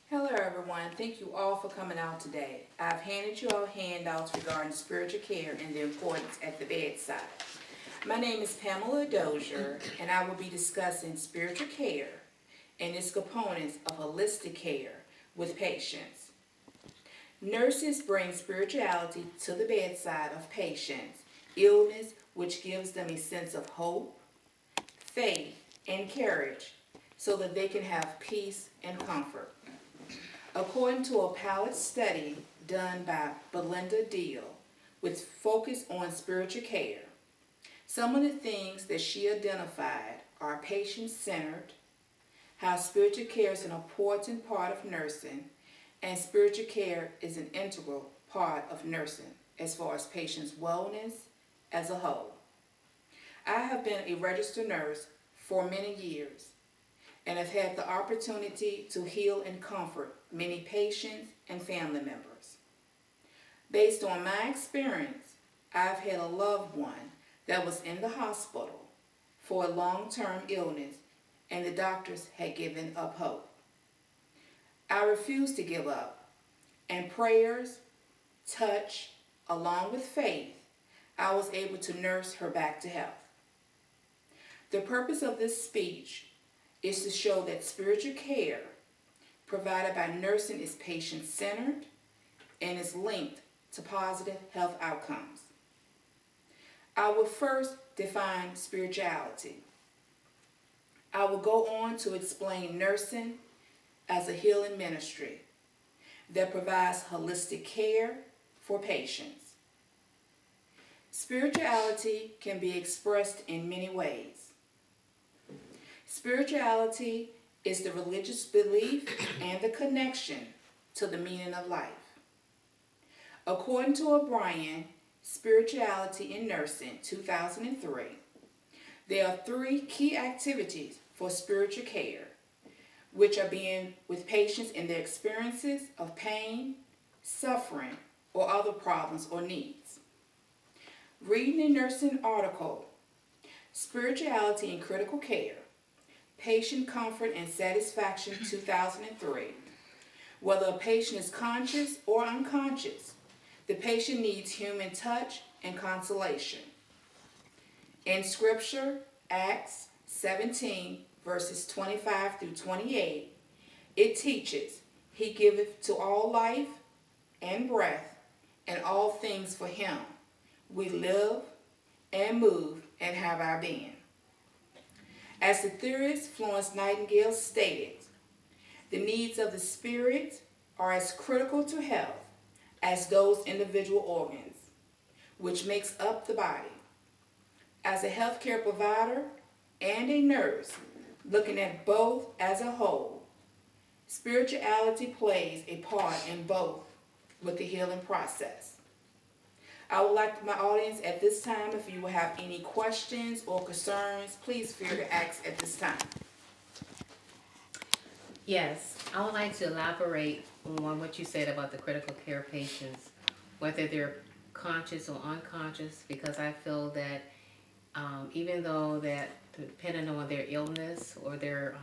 Hello everyone, thank you all for coming out today. I've handed you all handouts regarding spiritual care and the importance at the bedside. My name is Pamela Dozier and I will be discussing spiritual care and its components of holistic care with patients. Nurses bring spirituality to the bedside of patients' illness, which gives them a sense of hope, faith, and courage so that they can have peace and comfort. According to a pilot study done by Belinda Deal with focus on spiritual care, some of the things that she identified are patient-centered, how spiritual care is an important part of nursing, and spiritual care is an integral part of nursing as far as patients' wellness as a whole. I have been a registered nurse for many years and have had the opportunity to heal and comfort many patients and family members. Based on my experience, I've had a loved one that was in the hospital for a long-term illness and the doctors had given up hope. I refused to give up, and prayers, touch, along with faith, I was able to nurse her back to health. The purpose of this speech is to show that spiritual care provided by nursing is patient-centered and is linked to positive health outcomes. I will first define spirituality. I will go on to explain nursing as a healing ministry that provides holistic care for patients. Spirituality can be expressed in many ways. Spirituality is the religious belief and the connection to the meaning of life. According to O'Brien, Spirituality in Nursing, 2003, there are 3 key activities for spiritual care, which are being with patients in their experiences of pain, suffering, or other problems or needs. Reading a nursing article, Spirituality in Critical Care, Patient Comfort and Satisfaction, 2003. Whether a patient is conscious or unconscious, the patient needs human touch and consolation. In Scripture, Acts 17, verses 25 through 28, it teaches, He giveth to all life and breath, and all things for Him. We live and move and have our being. As the theorist Florence Nightingale stated, the needs of the spirit are as critical to health as those individual organs, which makes up the body. As a healthcare provider and a nurse, looking at both as a whole, spirituality plays a part in both with the healing process. I would like my audience at this time, if you will have any questions or concerns, please feel to ask at this time. Yes, I would like to elaborate on what you said about the critical care patients, whether they're conscious or unconscious, because I feel that even though that depending on their illness or their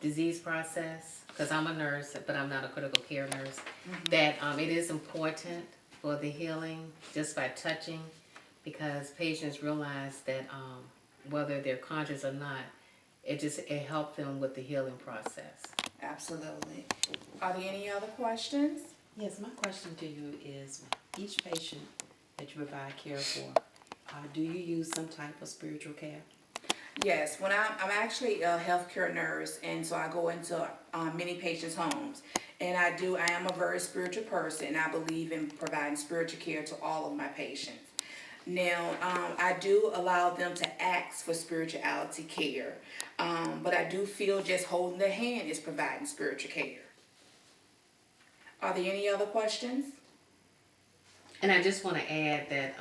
disease process, because I'm a nurse, but I'm not a critical care nurse, that it is important for the healing just by touching, because patients realize that whether they're conscious or not, it helps them with the healing process. Absolutely. Are there any other questions? Yes, my question to you is, each patient that you provide care for, do you use some type of spiritual care? Yes, when I'm actually a healthcare nurse, and so I go into many patients' homes, and I am a very spiritual person, and I believe in providing spiritual care to all of my patients. Now, I do allow them to ask for spirituality care, but I do feel just holding their hand is providing spiritual care. Are there any other questions? And I just want to add that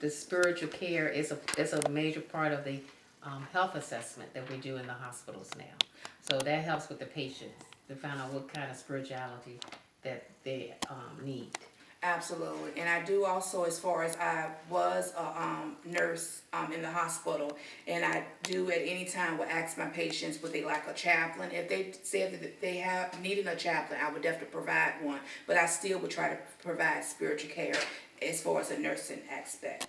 the spiritual care is a major part of the health assessment that we do in the hospitals now. So that helps with the patients to find out what kind of spirituality that they need. Absolutely, and I do also, as far as I was a nurse in the hospital, and I do at any time will ask my patients would they like a chaplain. If they said that they have needed a chaplain, I would definitely provide one, but I still would try to provide spiritual care as far as a nursing aspect.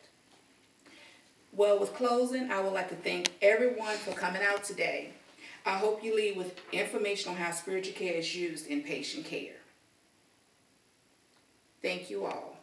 Well, with closing, I would like to thank everyone for coming out today. I hope you leave with information on how spiritual care is used in patient care. Thank you all.